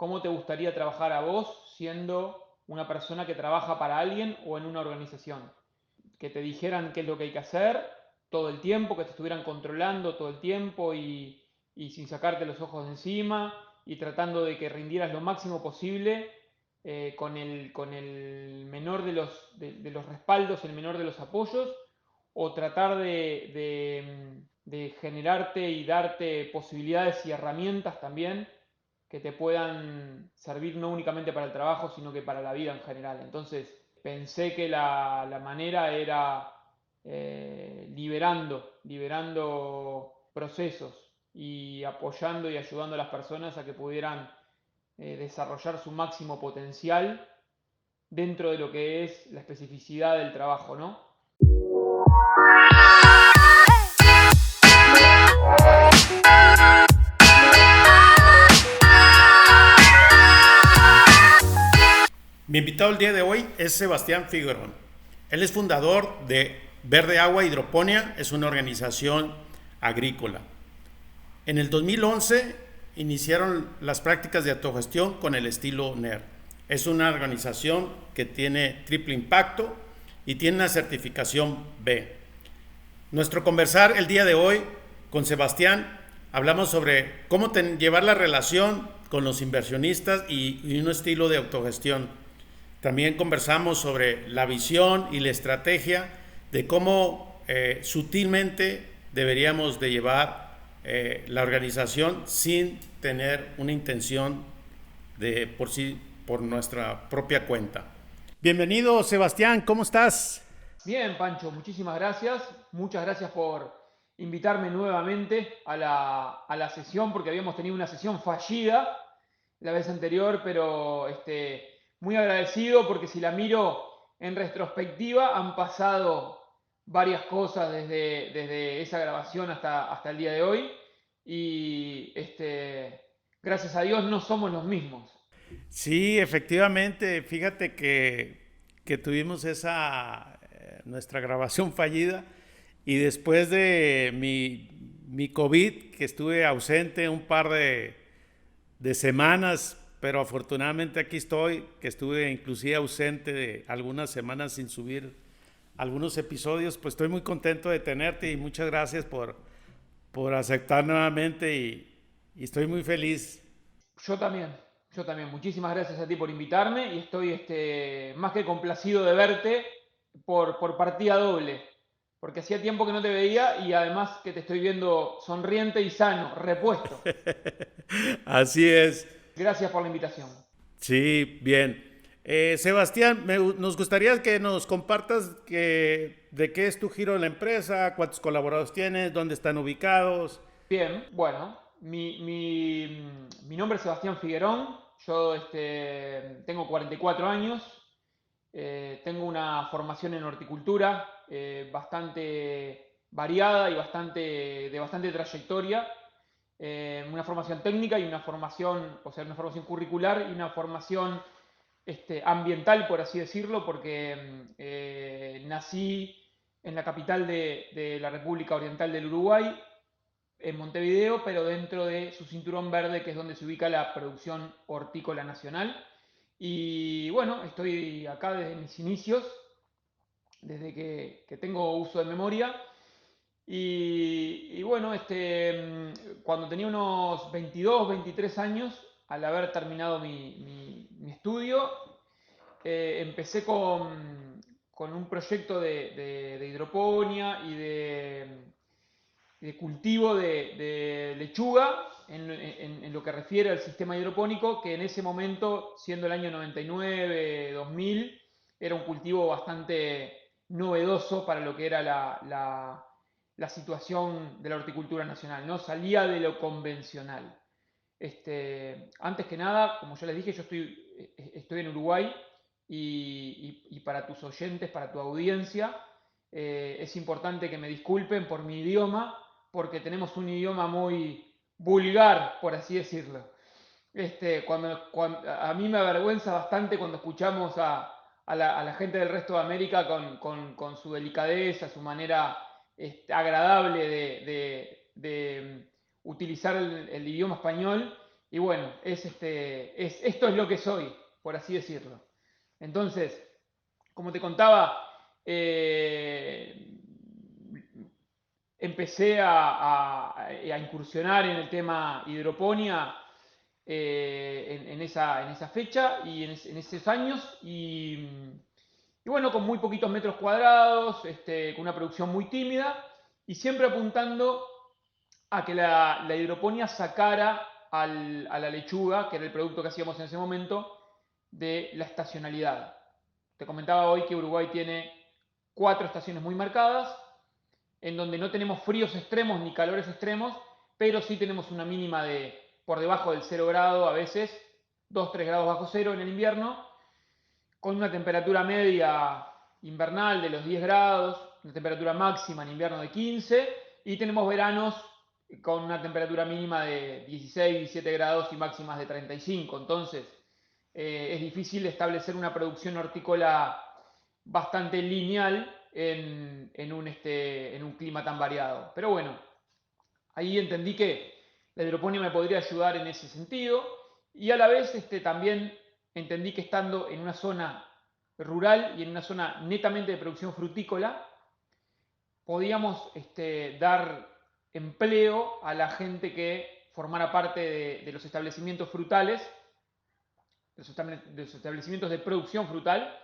¿cómo te gustaría trabajar a vos siendo una persona que trabaja para alguien o en una organización? Que te dijeran qué es lo que hay que hacer todo el tiempo, que te estuvieran controlando todo el tiempo y sin sacarte los ojos de encima y tratando de que rindieras lo máximo posible con el menor de los respaldos, el menor de los apoyos, o tratar de generarte y darte posibilidades y herramientas también que te puedan servir no únicamente para el trabajo, sino que para la vida en general. Entonces, pensé que la manera era liberando procesos y apoyando y ayudando a las personas a que pudieran desarrollar su máximo potencial dentro de lo que es la especificidad del trabajo, ¿no? Mi invitado el día de hoy es Sebastián Figuerón. Él es fundador de Verde Agua Hidroponía, es una organización agrícola. En el 2011 iniciaron las prácticas de autogestión con el estilo NER. Es una organización que tiene triple impacto y tiene una certificación B. Nuestro conversar el día de hoy con Sebastián, hablamos sobre cómo llevar la relación con los inversionistas y un estilo de autogestión. También conversamos sobre la visión y la estrategia de cómo sutilmente deberíamos de llevar la organización sin tener una intención de por nuestra propia cuenta. Bienvenido, Sebastián, ¿cómo estás? Bien, Pancho, muchísimas gracias. Muchas gracias por invitarme nuevamente a la sesión, porque habíamos tenido una sesión fallida la vez anterior, pero muy agradecido porque si la miro en retrospectiva han pasado varias cosas desde esa grabación hasta el día de hoy y gracias a Dios no somos los mismos. Sí, efectivamente, fíjate que tuvimos nuestra grabación fallida y después de mi COVID, que estuve ausente un par de semanas, pero afortunadamente aquí estoy, que estuve inclusive ausente de algunas semanas sin subir algunos episodios, pues estoy muy contento de tenerte y muchas gracias por aceptar nuevamente y estoy muy feliz. Yo también, yo también. Muchísimas gracias a ti por invitarme y estoy más que complacido de verte por partida doble, porque hacía tiempo que no te veía y además que te estoy viendo sonriente y sano, repuesto. Así es. Gracias por la invitación. Sí, bien. Sebastián, nos gustaría que nos compartas de qué es tu giro en la empresa, cuántos colaboradores tienes, dónde están ubicados. Bien, bueno, mi nombre es Sebastián Figuerón, yo tengo 44 años, tengo una formación en horticultura bastante variada y de bastante trayectoria, una formación técnica y una formación, o sea, una formación curricular y una formación ambiental, por así decirlo, porque nací en la capital de la República Oriental del Uruguay, en Montevideo, pero dentro de su cinturón verde, que es donde se ubica la producción hortícola nacional. Y bueno, estoy acá desde mis inicios, desde que tengo uso de memoria. Y bueno, cuando tenía unos 22, 23 años, al haber terminado mi estudio, empecé con un proyecto de hidroponía y de cultivo de lechuga en lo que refiere al sistema hidropónico, que en ese momento, siendo el año 99, 2000, era un cultivo bastante novedoso para lo que era la situación de la horticultura nacional, ¿no? Salía de lo convencional. Antes que nada, como ya les dije, yo estoy en Uruguay y para tus oyentes, para tu audiencia, es importante que me disculpen por mi idioma, porque tenemos un idioma muy vulgar, por así decirlo. A mí me avergüenza bastante cuando escuchamos a la gente del resto de América con su delicadeza, su manera agradable de utilizar el idioma español y bueno, esto es lo que soy, por así decirlo. Entonces, como te contaba, eh, empecé a incursionar en el tema hidroponía en esa fecha y en esos años. Y bueno, con muy poquitos metros cuadrados, con una producción muy tímida y siempre apuntando a que la hidroponía sacara a la lechuga, que era el producto que hacíamos en ese momento, de la estacionalidad. Te comentaba hoy que Uruguay tiene 4 estaciones muy marcadas, en donde no tenemos fríos extremos ni calores extremos, pero sí tenemos una mínima de por debajo del 0 grado, a veces 2-3 grados bajo cero en el invierno, con una temperatura media invernal de los 10 grados, una temperatura máxima en invierno de 15, y tenemos veranos con una temperatura mínima de 16, 17 grados y máximas de 35. Entonces, es difícil establecer una producción hortícola bastante lineal en un clima tan variado. Pero bueno, ahí entendí que la hidroponía me podría ayudar en ese sentido y a la vez también entendí que estando en una zona rural y en una zona netamente de producción frutícola, podíamos dar empleo a la gente que formara parte de los establecimientos frutales, de los establecimientos de producción frutal,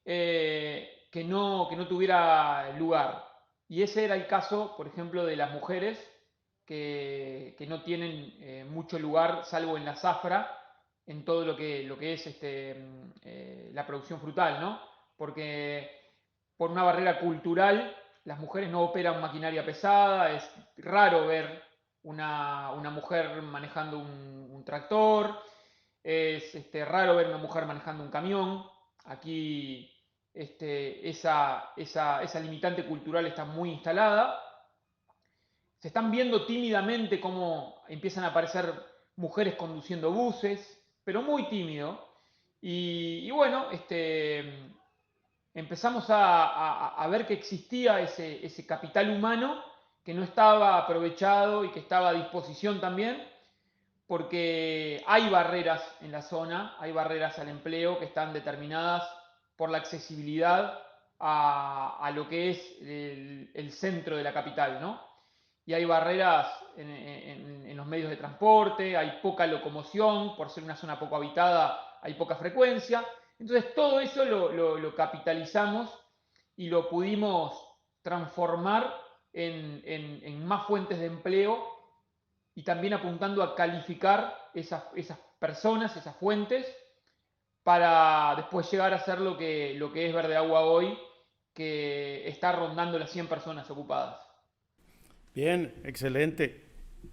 que no tuviera lugar. Y ese era el caso, por ejemplo, de las mujeres que no tienen mucho lugar, salvo en la zafra, en todo lo que es la producción frutal, ¿no? Porque por una barrera cultural, las mujeres no operan maquinaria pesada, es raro ver una mujer manejando un tractor, es raro ver una mujer manejando un camión. Aquí esa limitante cultural está muy instalada. Se están viendo tímidamente cómo empiezan a aparecer mujeres conduciendo buses, pero muy tímido. Y bueno, empezamos a ver que existía ese capital humano que no estaba aprovechado y que estaba a disposición también, porque hay barreras en la zona, hay barreras al empleo que están determinadas por la accesibilidad a lo que es el centro de la capital, ¿no? Y hay barreras en los medios de transporte, hay poca locomoción, por ser una zona poco habitada hay poca frecuencia. Entonces todo eso lo capitalizamos y lo pudimos transformar en más fuentes de empleo y también apuntando a calificar esas personas, esas fuentes, para después llegar a ser lo que es Verde Agua hoy, que está rondando las 100 personas ocupadas. Bien, excelente.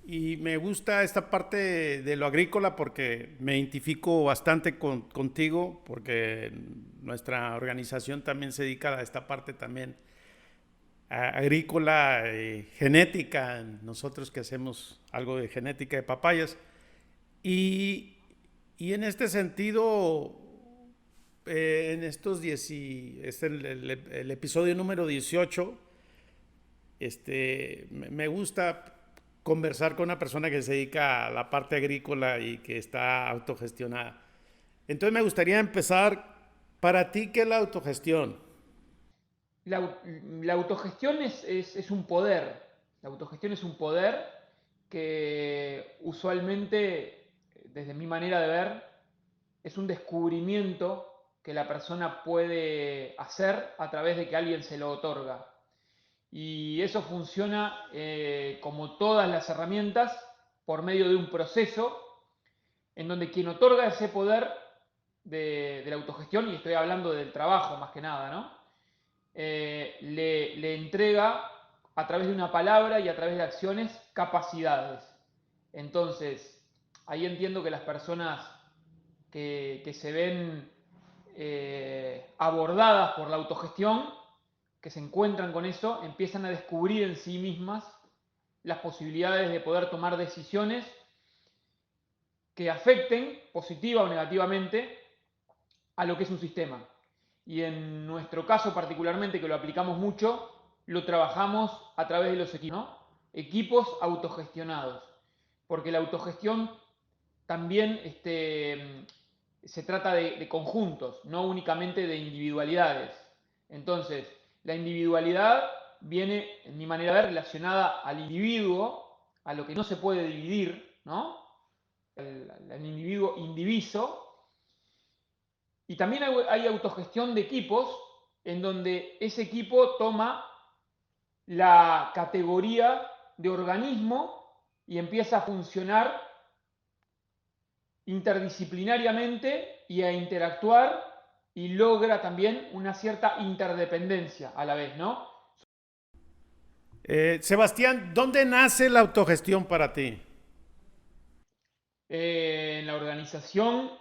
Y me gusta esta parte de lo agrícola porque me identifico bastante contigo, porque nuestra organización también se dedica a esta parte también agrícola, genética, nosotros que hacemos algo de genética de papayas. Y, y en este sentido, en estos 10, el episodio número 18, me gusta conversar con una persona que se dedica a la parte agrícola y que está autogestionada. Entonces me gustaría empezar, para ti, ¿qué es la autogestión? La autogestión es un poder. La autogestión es un poder que usualmente, desde mi manera de ver, es un descubrimiento que la persona puede hacer a través de que alguien se lo otorga. Y eso funciona, como todas las herramientas, por medio de un proceso en donde quien otorga ese poder de la autogestión, y estoy hablando del trabajo más que nada, ¿no? Le entrega a través de una palabra y a través de acciones capacidades. Entonces, ahí entiendo que las personas que se ven abordadas por la autogestión, que se encuentran con eso, empiezan a descubrir en sí mismas las posibilidades de poder tomar decisiones que afecten positiva o negativamente a lo que es un sistema. Y en nuestro caso particularmente, que lo aplicamos mucho, lo trabajamos a través de los equipos, ¿no? Equipos autogestionados. Porque la autogestión también se trata de conjuntos, no únicamente de individualidades. Entonces, la individualidad viene, en mi manera de ver, relacionada al individuo, a lo que no se puede dividir, ¿no? El individuo indiviso. Y también hay autogestión de equipos en donde ese equipo toma la categoría de organismo y empieza a funcionar interdisciplinariamente y a interactuar y logra también una cierta interdependencia a la vez, ¿no? Sebastián, ¿dónde nace la autogestión para ti? En la organización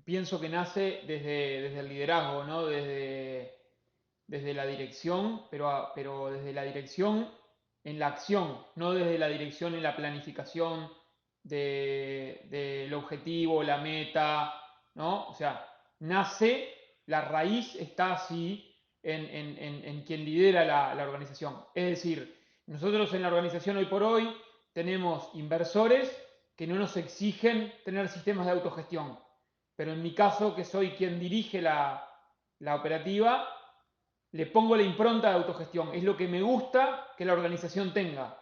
pienso que nace desde el liderazgo, ¿no? Desde la dirección, pero desde la dirección en la acción, no desde la dirección en la planificación del objetivo, la meta, ¿no? O sea, nace, la raíz está así en quien lidera la organización. Es decir, nosotros en la organización hoy por hoy tenemos inversores que no nos exigen tener sistemas de autogestión, pero en mi caso, que soy quien dirige la operativa, le pongo la impronta de autogestión. Es lo que me gusta que la organización tenga.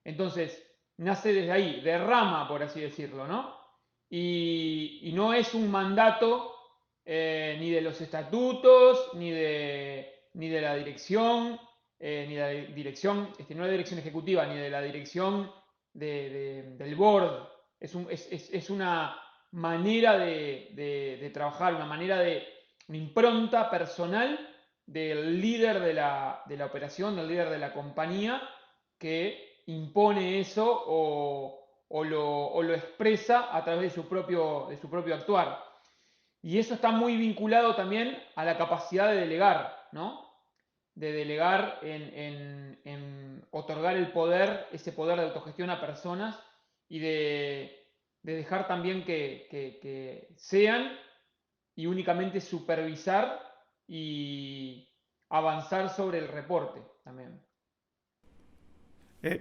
Entonces, nace desde ahí, de rama, por así decirlo, ¿no? Y no es un mandato ni de los estatutos, ni de la dirección, ni de la dirección, no la dirección ejecutiva, ni de la dirección del board. Es una manera de trabajar, una manera de una impronta personal del líder de la operación, del líder de la compañía, que impone eso o lo expresa a través de su propio actuar. Y eso está muy vinculado también a la capacidad de delegar, ¿no? De delegar en otorgar el poder, ese poder de autogestión a personas y de dejar también que sean y únicamente supervisar y avanzar sobre el reporte también.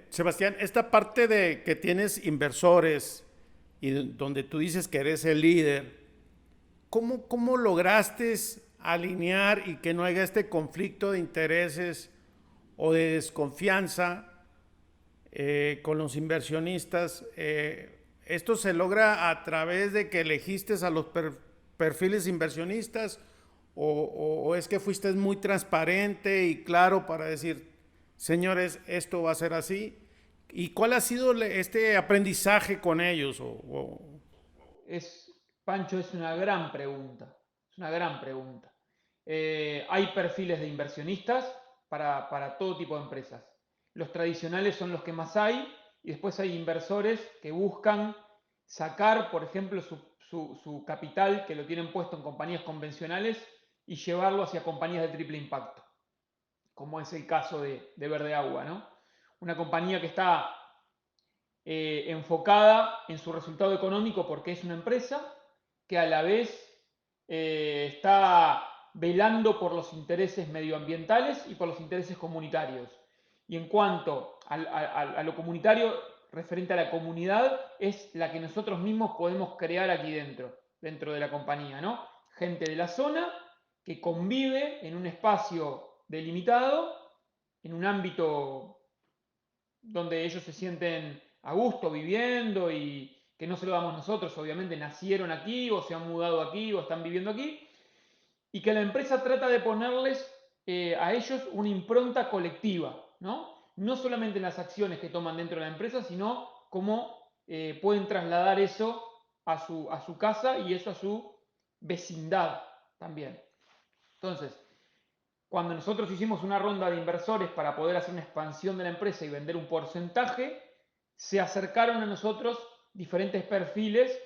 Sebastián, esta parte de que tienes inversores y donde tú dices que eres el líder, ¿cómo lograste alinear y que no haya este conflicto de intereses o de desconfianza con los inversionistas? ¿Esto se logra a través de que elegiste a los perfiles inversionistas o es que fuiste muy transparente y claro para decir, señores, esto va a ser así? ¿Y cuál ha sido este aprendizaje con ellos? Pancho, es una gran pregunta. Es una gran pregunta. Hay perfiles de inversionistas para todo tipo de empresas. Los tradicionales son los que más hay y después hay inversores que buscan sacar, por ejemplo, su capital que lo tienen puesto en compañías convencionales y llevarlo hacia compañías de triple impacto, como es el caso de Verde Agua, ¿no? Una compañía que está enfocada en su resultado económico porque es una empresa que a la vez está velando por los intereses medioambientales y por los intereses comunitarios. Y en cuanto a lo comunitario, referente a la comunidad, es la que nosotros mismos podemos crear aquí dentro de la compañía, ¿no? Gente de la zona que convive en un espacio delimitado, en un ámbito donde ellos se sienten a gusto viviendo y que no se lo damos nosotros, obviamente nacieron aquí o se han mudado aquí o están viviendo aquí, y que la empresa trata de ponerles a ellos una impronta colectiva, ¿no? No solamente en las acciones que toman dentro de la empresa, sino cómo pueden trasladar eso a su casa y eso a su vecindad también. Entonces, cuando nosotros hicimos una ronda de inversores para poder hacer una expansión de la empresa y vender un porcentaje, se acercaron a nosotros diferentes perfiles,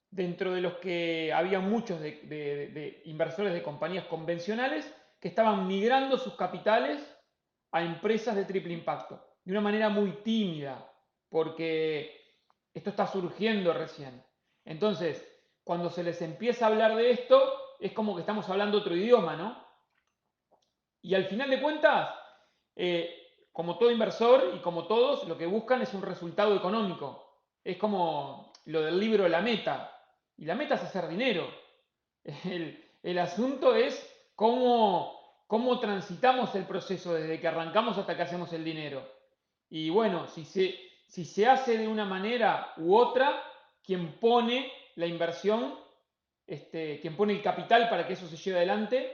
dentro de los que había muchos de inversores de compañías convencionales que estaban migrando sus capitales a empresas de triple impacto, de una manera muy tímida, porque esto está surgiendo recién. Entonces, cuando se les empieza a hablar de esto, es como que estamos hablando otro idioma, ¿no? Y al final de cuentas, como todo inversor y como todos, lo que buscan es un resultado económico. Es como lo del libro La Meta. Y la meta es hacer dinero. El asunto es cómo transitamos el proceso desde que arrancamos hasta que hacemos el dinero. Y bueno, si se hace de una manera u otra, quien pone la inversión, quien pone el capital para que eso se lleve adelante,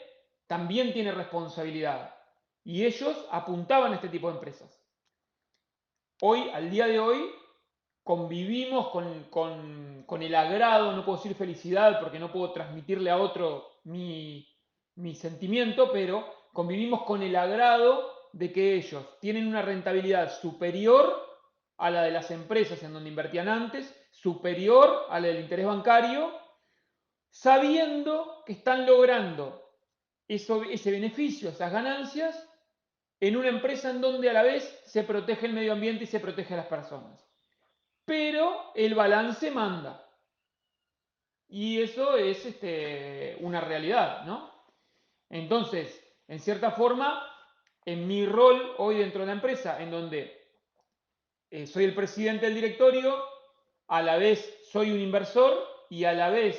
también tiene responsabilidad. Y ellos apuntaban a este tipo de empresas. Hoy, al día de hoy, convivimos con el agrado, no puedo decir felicidad porque no puedo transmitirle a otro mi sentimiento, pero convivimos con el agrado de que ellos tienen una rentabilidad superior a la de las empresas en donde invertían antes, superior a la del interés bancario, sabiendo que están logrando ese beneficio, esas ganancias, en una empresa en donde a la vez se protege el medio ambiente y se protege a las personas. Pero el balance manda. Y eso es una realidad, ¿no? Entonces, en cierta forma, en mi rol hoy dentro de la empresa, en donde soy el presidente del directorio, a la vez soy un inversor y a la vez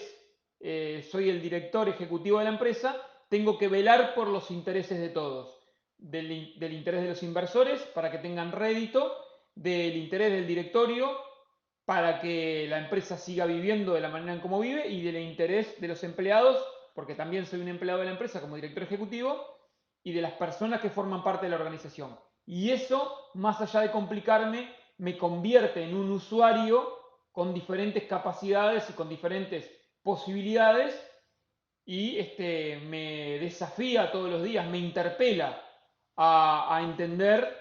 soy el director ejecutivo de la empresa, tengo que velar por los intereses de todos, del interés de los inversores para que tengan rédito, del interés del directorio para que la empresa siga viviendo de la manera en cómo vive y del interés de los empleados, porque también soy un empleado de la empresa como director ejecutivo, y de las personas que forman parte de la organización. Y eso, más allá de complicarme, me convierte en un usuario con diferentes capacidades y con diferentes posibilidades y me desafía todos los días, me interpela a entender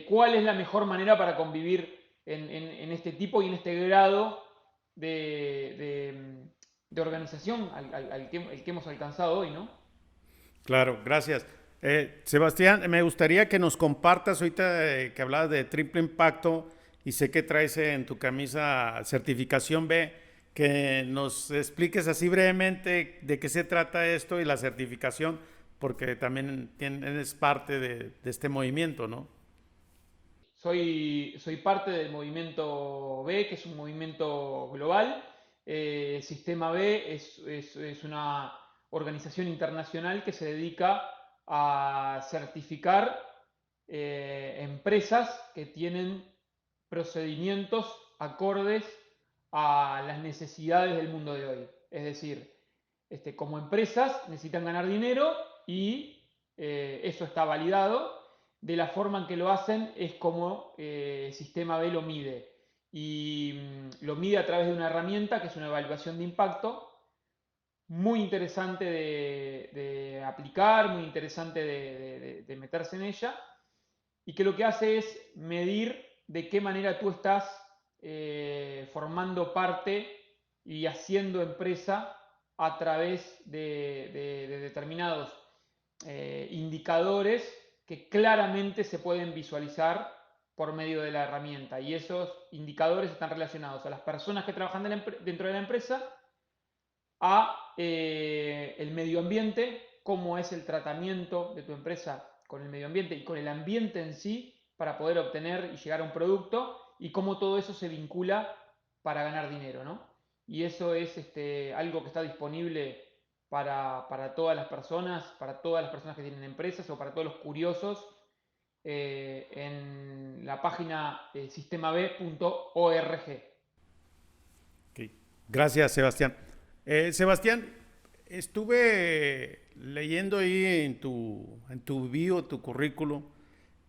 cuál es la mejor manera para convivir en este tipo y en este grado de organización al que hemos alcanzado hoy, ¿no? Claro, gracias. Sebastián, me gustaría que nos compartas ahorita que hablabas de triple impacto y sé que traes en tu camisa certificación B, que nos expliques así brevemente de qué se trata esto y la certificación, porque también tienes parte de este movimiento, ¿no? Soy parte del movimiento B, que es un movimiento global. Sistema B es una organización internacional que se dedica a certificar empresas que tienen procedimientos acordes a las necesidades del mundo de hoy. Es decir, como empresas necesitan ganar dinero y eso está validado. De la forma en que lo hacen es como Sistema B lo mide. Y lo mide a través de una herramienta que es una evaluación de impacto, muy interesante de aplicar, muy interesante de meterse en ella, y que lo que hace es medir de qué manera tú estás formando parte y haciendo empresa a través de determinados indicadores que claramente se pueden visualizar por medio de la herramienta. Y esos indicadores están relacionados a las personas que trabajan dentro de la empresa, a el medio ambiente, cómo es el tratamiento de tu empresa con el medio ambiente y con el ambiente en sí para poder obtener y llegar a un producto y cómo todo eso se vincula para ganar dinero, ¿no? Y eso es algo que está disponible para todas las personas que tienen empresas o para todos los curiosos en la página sistemab.org. Ok. Gracias, Sebastián. Sebastián, estuve leyendo ahí en tu bio, tu currículo,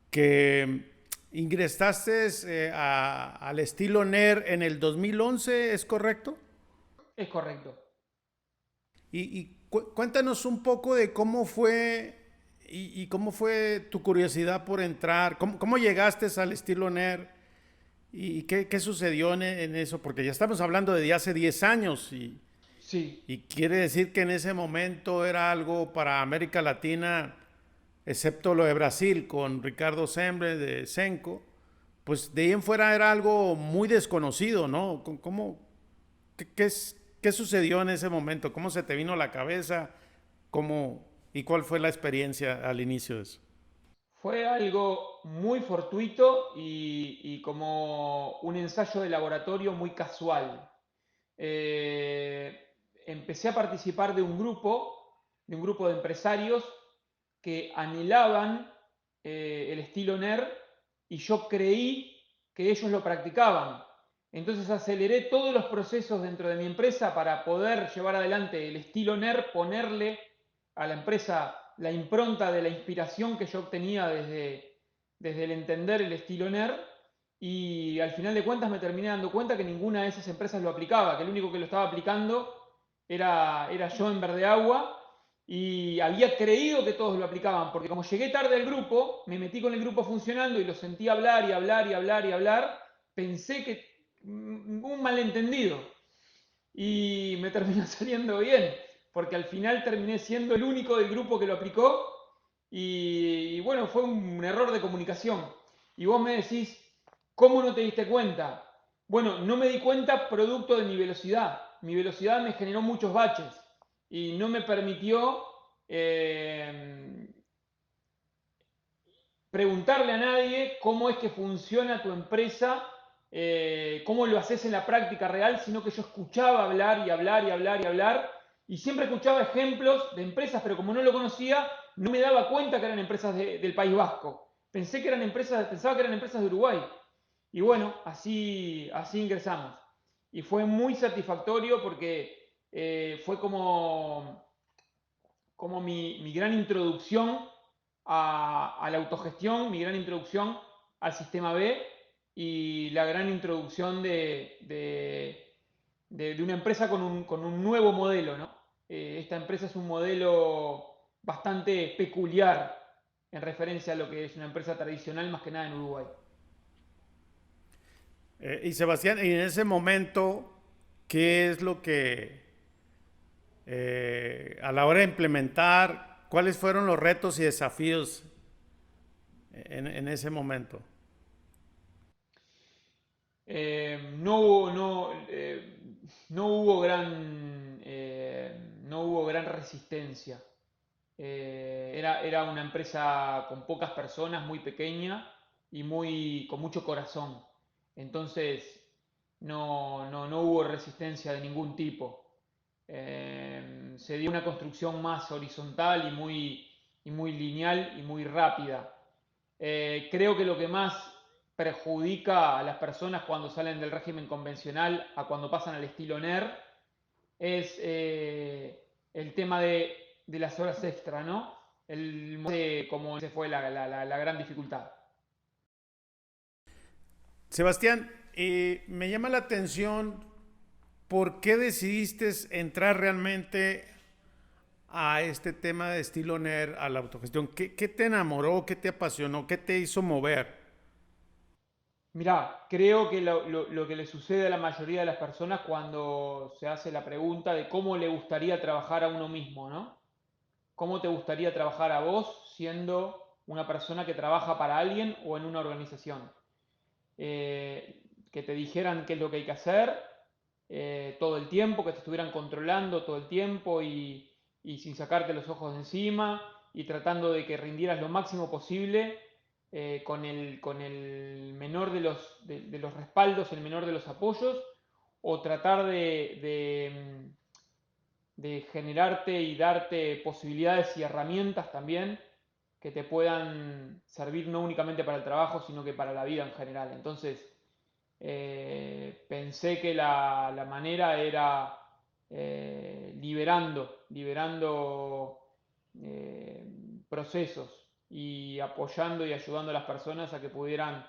que ingresaste al estilo NER en el 2011, ¿es correcto? Es correcto. Y cuéntanos un poco de cómo fue y cómo fue tu curiosidad por entrar, cómo llegaste al estilo NER y qué sucedió en eso, porque ya estamos hablando de hace 10 años Sí, y quiere decir que en ese momento era algo para América Latina, excepto lo de Brasil con Ricardo Sembre de Senco, pues de ahí en fuera era algo muy desconocido, ¿no? ¿Qué sucedió en ese momento? ¿Cómo se te vino a la cabeza? ¿Y cuál fue la experiencia al inicio de eso? fue algo muy fortuito y como un ensayo de laboratorio muy casual. empecé a participar de un grupo de empresarios que anhelaban el estilo NER y yo creí que ellos lo practicaban. Entonces aceleré todos los procesos dentro de mi empresa para poder llevar adelante el estilo NER, ponerle a la empresa la impronta de la inspiración que yo obtenía desde el entender el estilo NER, y al final de cuentas me terminé dando cuenta que ninguna de esas empresas lo aplicaba, que el único que lo estaba aplicando era yo en Verde Agua, y había creído que todos lo aplicaban, porque como llegué tarde al grupo, me metí con el grupo funcionando y lo sentí hablar y hablar y hablar y hablar, pensé que un malentendido y me terminó saliendo bien, porque al final terminé siendo el único del grupo que lo aplicó y bueno, fue un error de comunicación. Y vos me decís, ¿cómo no te diste cuenta? Bueno, no me di cuenta producto de mi velocidad. Mi velocidad me generó muchos baches y no me permitió preguntarle a nadie cómo es que funciona tu empresa, cómo lo haces en la práctica real, sino que yo escuchaba hablar y hablar y hablar y hablar, y siempre escuchaba ejemplos de empresas, pero como no lo conocía, no me daba cuenta que eran empresas del País Vasco. Pensé que eran empresas, pensaba que eran empresas de Uruguay. Y bueno, así ingresamos. Y fue muy satisfactorio porque fue como mi gran introducción a la autogestión, mi gran introducción al sistema B y la gran introducción de una empresa con un nuevo modelo, ¿no? Esta empresa es un modelo bastante peculiar en referencia a lo que es una empresa tradicional, más que nada en Uruguay. Y Sebastián, y en ese momento, ¿qué es lo que a la hora de implementar, cuáles fueron los retos y desafíos en ese momento? No hubo no hubo gran resistencia. Era una empresa con pocas personas, muy pequeña y con mucho corazón. Entonces no hubo resistencia de ningún tipo. Se dio una construcción más horizontal y muy lineal y muy rápida. Creo que lo que más perjudica a las personas cuando salen del régimen convencional a cuando pasan al estilo NER es el tema de las horas extra, ¿no? Como esa fue la gran dificultad. Sebastián, me llama la atención por qué decidiste entrar realmente a este tema de estilo NER, a la autogestión. ¿Qué te enamoró? ¿Qué te apasionó? ¿Qué te hizo mover? Mirá, creo que lo que le sucede a la mayoría de las personas cuando se hace la pregunta de cómo le gustaría trabajar a uno mismo, ¿no? ¿Cómo te gustaría trabajar a vos siendo una persona que trabaja para alguien o en una organización? Que te dijeran qué es lo que hay que hacer todo el tiempo, que te estuvieran controlando todo el tiempo y sin sacarte los ojos de encima y tratando de que rindieras lo máximo posible con el menor de los respaldos, el menor de los apoyos, o tratar de generarte y darte posibilidades y herramientas también que te puedan servir no únicamente para el trabajo, sino que para la vida en general. Entonces, pensé que la manera era liberando eh, procesos y apoyando y ayudando a las personas a que pudieran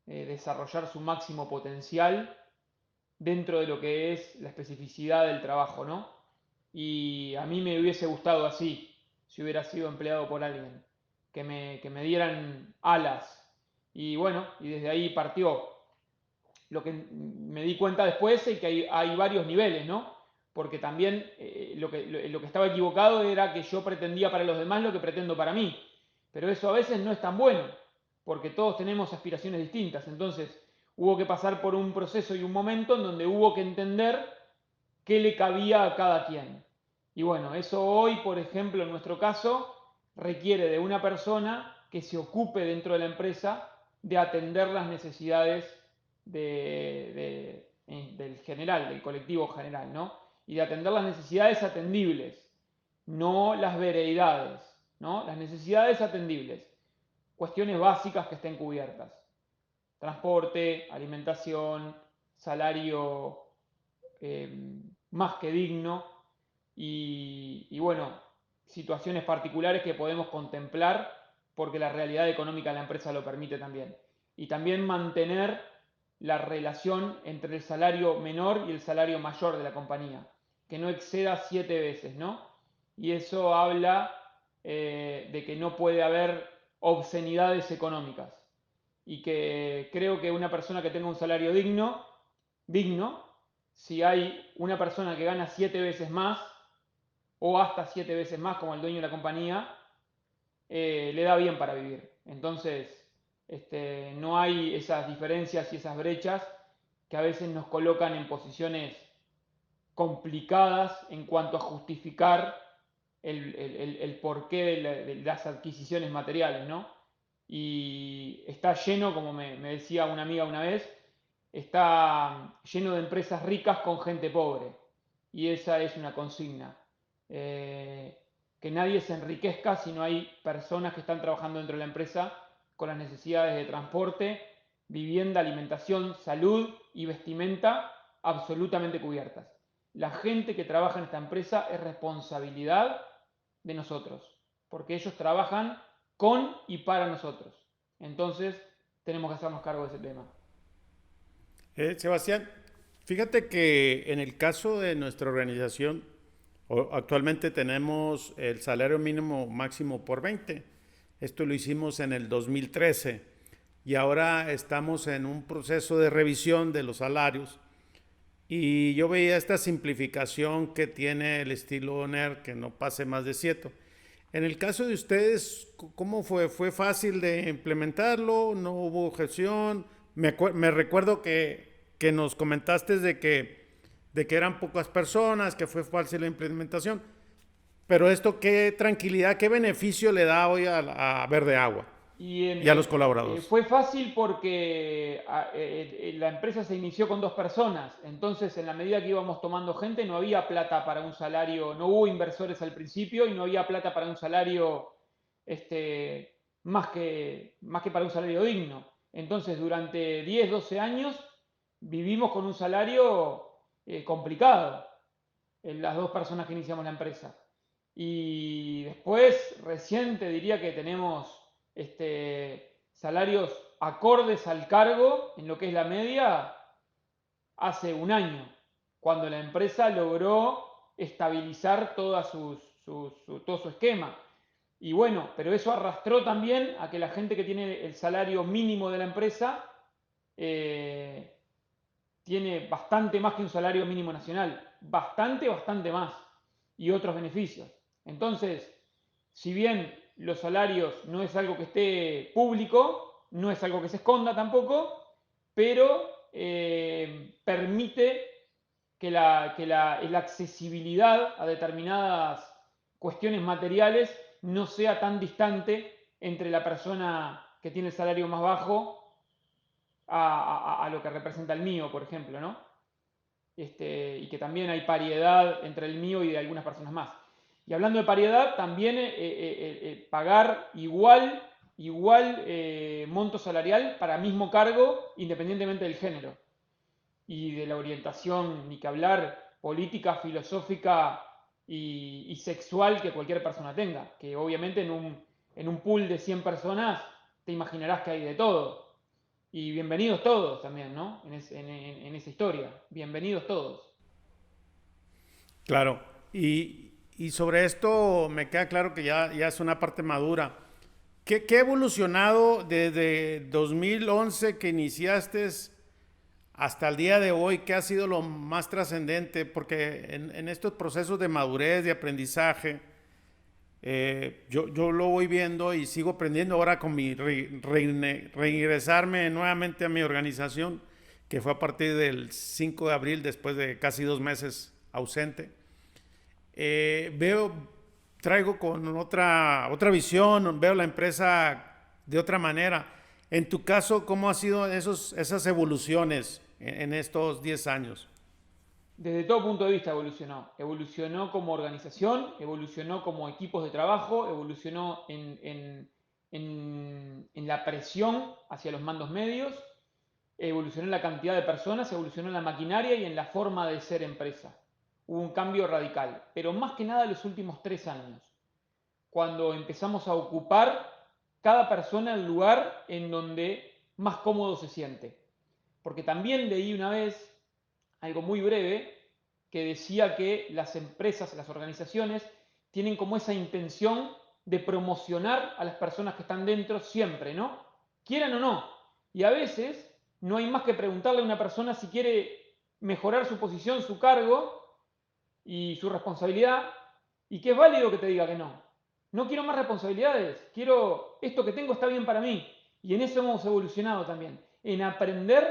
desarrollar su máximo potencial dentro de lo que es la especificidad del trabajo, ¿no? Y a mí me hubiese gustado así, si hubiera sido empleado por alguien, que me dieran alas. Y bueno, y desde ahí partió. Lo que me di cuenta después es que hay varios niveles, ¿no? Porque también lo que estaba equivocado era que yo pretendía para los demás lo que pretendo para mí. Pero eso a veces no es tan bueno, porque todos tenemos aspiraciones distintas. Entonces hubo que pasar por un proceso y un momento en donde hubo que entender qué le cabía a cada quien. Y bueno, eso hoy, por ejemplo, en nuestro caso, requiere de una persona que se ocupe dentro de la empresa de atender las necesidades de, del general, del colectivo general, ¿no? Y de atender las necesidades atendibles, no las vereidades, ¿no? Las necesidades atendibles, cuestiones básicas que estén cubiertas. Transporte, alimentación, salario más que digno y bueno, situaciones particulares que podemos contemplar porque la realidad económica de la empresa lo permite también. Y también mantener la relación entre el salario menor y el salario mayor de la compañía, que no exceda 7 veces, ¿no? Y eso habla de que no puede haber obscenidades económicas y que creo que una persona que tenga un salario digno, si hay una persona que gana 7 veces más o hasta 7 veces más como el dueño de la compañía, le da bien para vivir. Entonces, no hay esas diferencias y esas brechas que a veces nos colocan en posiciones complicadas en cuanto a justificar el porqué de las adquisiciones materiales, ¿no? Y está lleno, como me decía una amiga una vez, está lleno de empresas ricas con gente pobre. Y esa es una consigna. Que nadie se enriquezca si no hay personas que están trabajando dentro de la empresa con las necesidades de transporte, vivienda, alimentación, salud y vestimenta absolutamente cubiertas. La gente que trabaja en esta empresa es responsabilidad de nosotros, porque ellos trabajan con y para nosotros. Entonces, tenemos que hacernos cargo de ese tema. Sebastián, fíjate que en el caso de nuestra organización, actualmente tenemos el salario mínimo máximo por 20. Esto lo hicimos en el 2013 y ahora estamos en un proceso de revisión de los salarios. Y yo veía esta simplificación que tiene el estilo NER, que no pase más de 7. En el caso de ustedes, ¿cómo fue? ¿Fue fácil de implementarlo? ¿No hubo objeción? Me recuerdo que nos comentaste de que eran pocas personas, que fue fácil la implementación. Pero esto, ¿qué tranquilidad, qué beneficio le da hoy a Verde Agua y a los colaboradores? Fue fácil porque la empresa se inició con 2 personas, entonces en la medida que íbamos tomando gente no había plata para un salario, no hubo inversores al principio y no había plata para un salario más que para un salario digno. Entonces durante 10, 12 años vivimos con un salario complicado, en las 2 personas que iniciamos la empresa. Y después, recién te diría que tenemos salarios acordes al cargo en lo que es la media hace un año, cuando la empresa logró estabilizar todo su esquema. Y bueno, pero eso arrastró también a que la gente que tiene el salario mínimo de la empresa tiene bastante más que un salario mínimo nacional, bastante más, y otros beneficios. Entonces, si bien los salarios no es algo que esté público, no es algo que se esconda tampoco, pero permite que la accesibilidad a determinadas cuestiones materiales no sea tan distante entre la persona que tiene el salario más bajo a lo que representa el mío, por ejemplo, ¿no? Y que también hay pariedad entre el mío y de algunas personas más. Y hablando de pariedad, también pagar igual monto salarial para mismo cargo, independientemente del género y de la orientación, ni que hablar, política, filosófica y sexual que cualquier persona tenga. Que obviamente en un pool de 100 personas te imaginarás que hay de todo. Y bienvenidos todos también, ¿no? En esa historia. Bienvenidos todos. Claro, y sobre esto me queda claro que ya es una parte madura. ¿Qué ha evolucionado desde 2011 que iniciaste hasta el día de hoy? ¿Qué ha sido lo más trascendente? Porque en estos procesos de madurez, de aprendizaje, yo lo voy viendo y sigo aprendiendo ahora con mi reingresarme nuevamente a mi organización, que fue a partir del 5 de abril, después de casi 2 meses ausente. Traigo con otra visión, veo la empresa de otra manera. En tu caso, ¿cómo han sido esas evoluciones? en estos 10 años? Desde todo punto de vista evolucionó. Evolucionó como organización, evolucionó como equipos de trabajo, evolucionó en la presión hacia los mandos medios, evolucionó en la cantidad de personas, evolucionó en la maquinaria y en la forma de ser empresa. Hubo un cambio radical, pero más que nada en los últimos 3 años, cuando empezamos a ocupar cada persona el lugar en donde más cómodo se siente. Porque también leí una vez algo muy breve que decía que las empresas, las organizaciones, tienen como esa intención de promocionar a las personas que están dentro siempre, ¿no? Quieran o no. Y a veces no hay más que preguntarle a una persona si quiere mejorar su posición, su cargo y su responsabilidad, y que es válido que te diga que no. No quiero más responsabilidades, quiero esto que tengo está bien para mí. Y en eso hemos evolucionado también, en aprender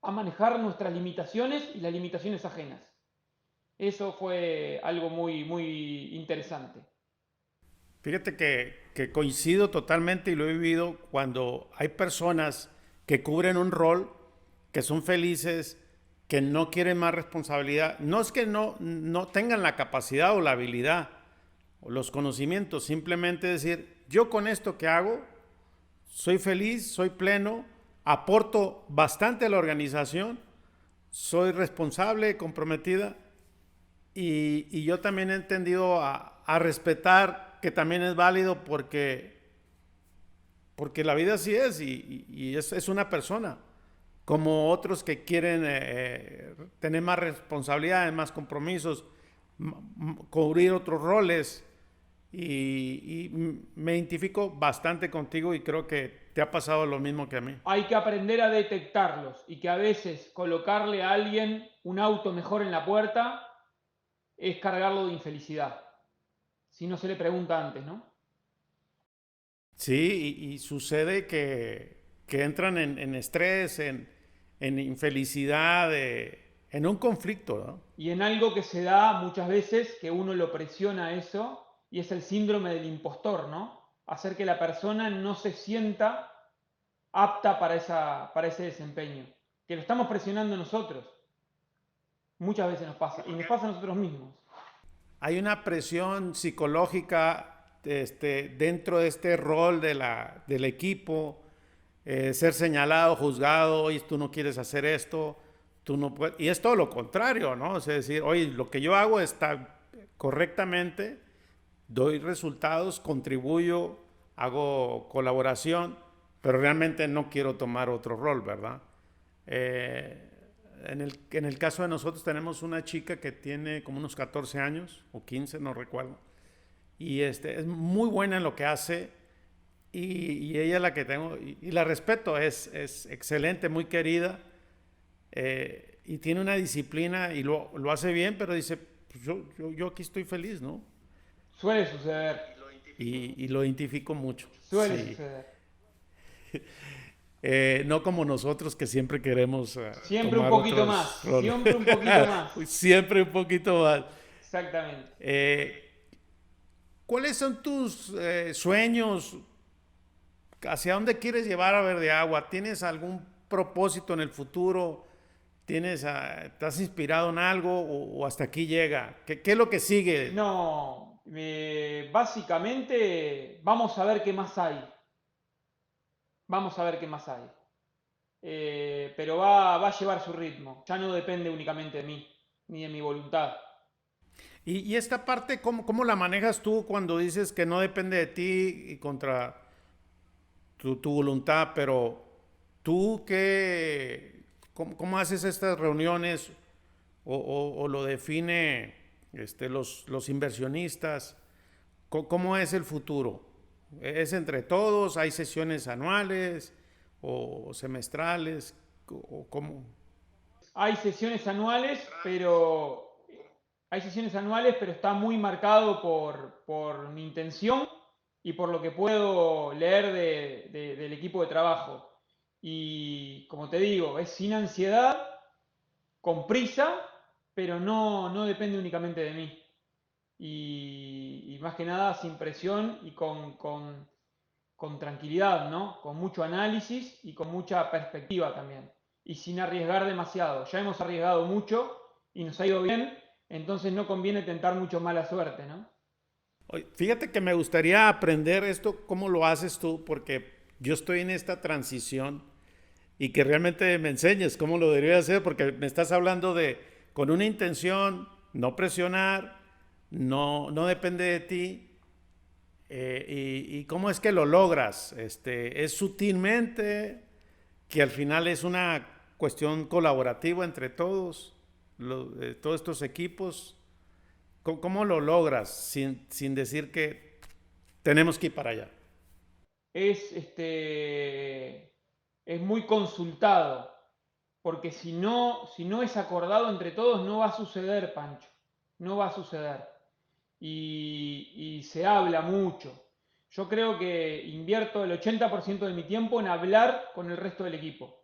a manejar nuestras limitaciones y las limitaciones ajenas. Eso fue algo muy, muy interesante. Fíjate que coincido totalmente y lo he vivido cuando hay personas que cubren un rol, que son felices, que no quieren más responsabilidad. No es que no tengan la capacidad o la habilidad o los conocimientos, simplemente decir, yo con esto que hago soy feliz, soy pleno, aporto bastante a la organización, soy responsable, comprometida y yo también he entendido a respetar que también es válido porque la vida así es y es una persona, como otros que quieren tener más responsabilidades, más compromisos, cubrir otros roles y me identifico bastante contigo y creo que te ha pasado lo mismo que a mí. Hay que aprender a detectarlos y que a veces colocarle a alguien un auto mejor en la puerta es cargarlo de infelicidad. Si no se le pregunta antes, ¿no? Sí, y sucede que entran en estrés, en infelicidad, en un conflicto, ¿no? Y en algo que se da muchas veces, que uno lo presiona a eso, y es el síndrome del impostor, ¿no? Hacer que la persona no se sienta apta para ese desempeño. Que lo estamos presionando nosotros. Muchas veces nos pasa. Y nos pasa a nosotros mismos. Hay una presión psicológica dentro de este rol del equipo, ser señalado, juzgado, oye, tú no quieres hacer esto, tú no puedes, y es todo lo contrario, ¿no? Es decir, oye, lo que yo hago está correctamente, doy resultados, contribuyo, hago colaboración, pero realmente no quiero tomar otro rol, ¿verdad? Eh, en el caso de nosotros tenemos una chica que tiene como unos 14 años o 15, no recuerdo, y es muy buena en lo que hace y ella es la que tengo y la respeto, es excelente, muy querida y tiene una disciplina y lo hace bien, pero dice, pues yo aquí estoy feliz, ¿no? Suele suceder. Y lo identifico mucho, Suele sí. suceder. No como nosotros que siempre queremos Siempre un tomar poquito otros más. roles. Siempre un poquito más. Siempre un poquito más. Exactamente. ¿Cuáles son tus sueños? ¿Hacia dónde quieres llevar a Verde Agua? ¿Tienes algún propósito en el futuro? ¿Estás inspirado en algo o hasta aquí llega? ¿Qué es lo que sigue? No, básicamente vamos a ver qué más hay. Vamos a ver qué más hay. Pero va a llevar su ritmo. Ya no depende únicamente de mí, ni de mi voluntad. Y esta parte, ¿cómo la manejas tú cuando dices que no depende de ti y contra tu voluntad? Pero tú, ¿cómo haces estas reuniones o lo define los inversionistas? ¿Cómo es el futuro? ¿Es entre todos? ¿Hay sesiones anuales o semestrales? ¿O cómo? Hay sesiones anuales, pero está muy marcado por mi intención y por lo que puedo leer del equipo de trabajo. Y como te digo, es sin ansiedad, con prisa, pero no depende únicamente de mí. Y más que nada sin presión y con tranquilidad, ¿no? Con mucho análisis y con mucha perspectiva también. y sin arriesgar demasiado. Ya hemos arriesgado mucho y nos ha ido bien, entonces no conviene tentar mucho mala suerte, ¿no? Oye, fíjate que me gustaría aprender esto, cómo lo haces tú, porque yo estoy en esta transición y que realmente me enseñes cómo lo debería hacer, porque me estás hablando de con una intención, no presionar, no depende de ti. Y cómo es que lo logras. Es sutilmente que al final es una cuestión colaborativa entre todos, todos estos equipos. ¿Cómo lo logras sin decir que tenemos que ir para allá? Es, es muy consultado, porque si no es acordado entre todos, no va a suceder, Pancho, no va a suceder. Y se habla mucho. Yo creo que invierto el 80% de mi tiempo en hablar con el resto del equipo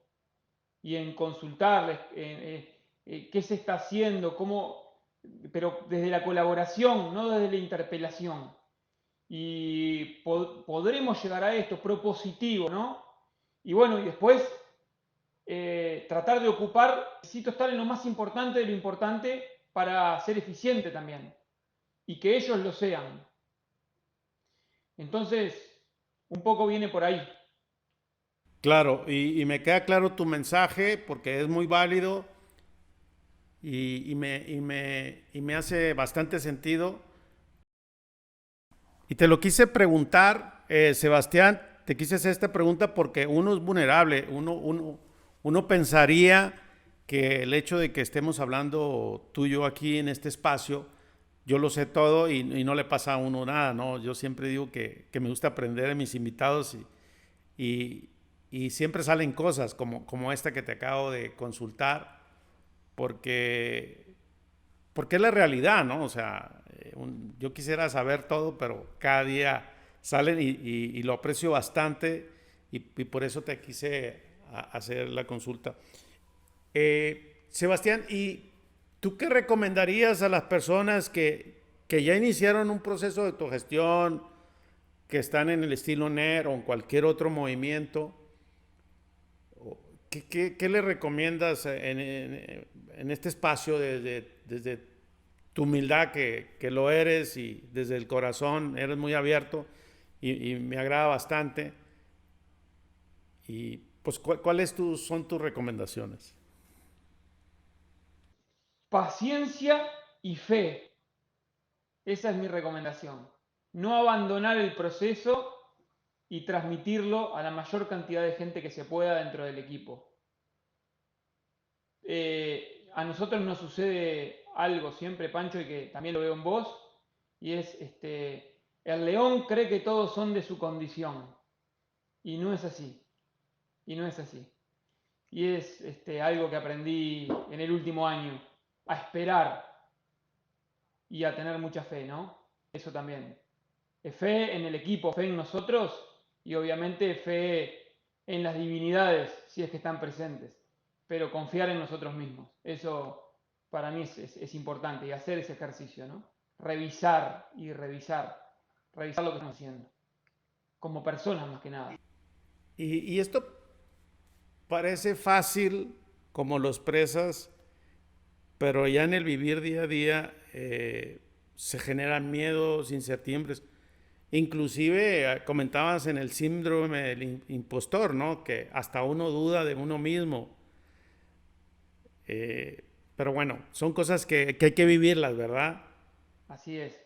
y en consultarles qué se está haciendo, cómo, pero desde la colaboración, no desde la interpelación. Y podremos llegar a esto propositivo, ¿no? Y bueno, y después tratar de ocupar, necesito estar en lo más importante de lo importante para ser eficiente también y que ellos lo sean. Entonces, un poco viene por ahí. Claro, y me queda claro tu mensaje porque es muy válido y me hace bastante sentido. Y te lo quise preguntar, Sebastián, te quise hacer esta pregunta porque uno es vulnerable, uno pensaría que el hecho de que estemos hablando tú y yo aquí en este espacio, yo lo sé todo y no le pasa a uno nada, ¿no? Yo siempre digo que me gusta aprender de mis invitados y, y siempre salen cosas como esta que te acabo de consultar, porque porque es la realidad, ¿no? O sea, yo quisiera saber todo, pero cada día salen y lo aprecio bastante y por eso te quise hacer la consulta. Sebastián, ¿y tú qué recomendarías a las personas que ya iniciaron un proceso de autogestión, que están en el estilo NER o en cualquier otro movimiento? ¿Qué le recomiendas en este espacio desde tu humildad que lo eres y desde el corazón eres muy abierto y me agrada bastante? Y pues, ¿cuáles son tus recomendaciones? Paciencia y fe. Esa es mi recomendación. No abandonar el proceso y transmitirlo a la mayor cantidad de gente que se pueda dentro del equipo. A nosotros nos sucede algo siempre, Pancho, y que también lo veo en vos, y es, el león cree que todos son de su condición, y no es así, y no es así. Y es algo que aprendí en el último año, a esperar y a tener mucha fe, ¿no? Eso también. Fe en el equipo, fe en nosotros y obviamente fe en las divinidades, si es que están presentes, pero confiar en nosotros mismos. Eso para mí es importante y hacer ese ejercicio, ¿no? Revisar y revisar, revisar lo que estamos haciendo, como personas más que nada. Y esto parece fácil como lo expresas, pero ya en el vivir día a día se generan miedos, incertidumbres. Inclusive comentabas en el síndrome del impostor, ¿no? Que hasta uno duda de uno mismo. Eh, pero bueno, son cosas que hay que vivirlas, ¿verdad? Así es.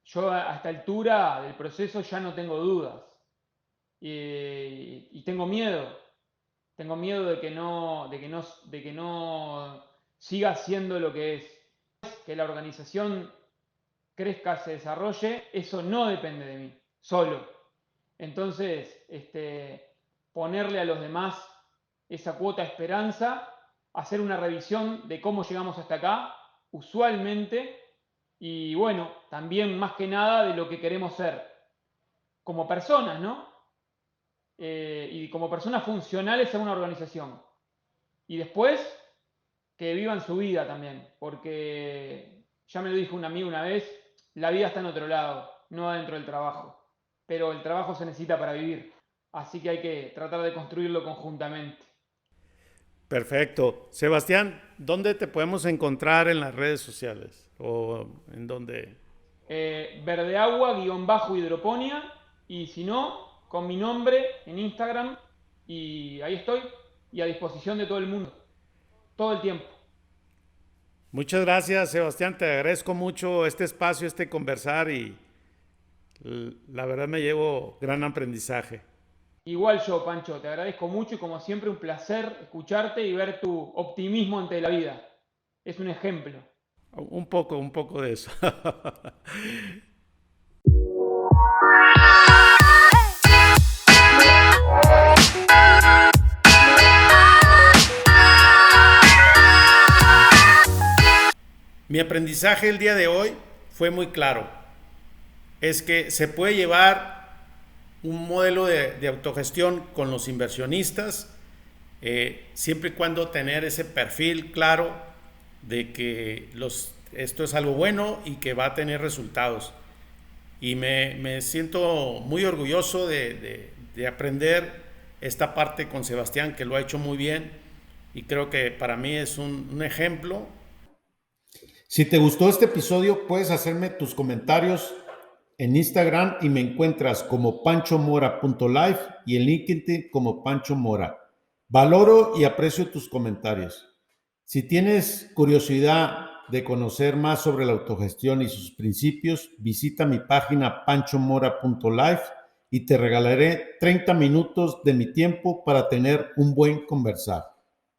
Yo a esta altura del proceso ya no tengo dudas y tengo miedo. Tengo miedo de que no siga siendo lo que es. Que la organización crezca, se desarrolle, eso no depende de mí, solo. Entonces, ponerle a los demás esa cuota de esperanza, hacer una revisión de cómo llegamos hasta acá, usualmente, y bueno, también más que nada de lo que queremos ser como personas, ¿no? Y como personas funcionales a una organización. Y después, que vivan su vida también, porque ya me lo dijo un amigo una vez, la vida está en otro lado, no adentro del trabajo, pero el trabajo se necesita para vivir. así que hay que tratar de construirlo conjuntamente. Perfecto. Sebastián, ¿dónde te podemos encontrar en las redes sociales? ¿O en dónde? Verdeagua-hidroponía, y si no, con mi nombre en Instagram, y ahí estoy, y a disposición de todo el mundo, todo el tiempo. Muchas gracias, Sebastián. Te agradezco mucho este espacio, este conversar y la verdad me llevo gran aprendizaje. Igual yo, Pancho, te agradezco mucho y como siempre un placer escucharte y ver tu optimismo ante la vida. Es un ejemplo. Un poco de eso. Mi aprendizaje el día de hoy fue muy claro. Es que se puede llevar un modelo de autogestión con los inversionistas, siempre y cuando tener ese perfil claro de que esto es algo bueno y que va a tener resultados. Y me siento muy orgulloso de aprender esta parte con Sebastián, que lo ha hecho muy bien y creo que para mí es un ejemplo. Si te gustó este episodio, puedes hacerme tus comentarios en Instagram y me encuentras como panchomora.life y en LinkedIn como Pancho Mora. Valoro y aprecio tus comentarios. Si tienes curiosidad de conocer más sobre la autogestión y sus principios, visita mi página panchomora.life y te regalaré 30 minutos de mi tiempo para tener un buen conversar.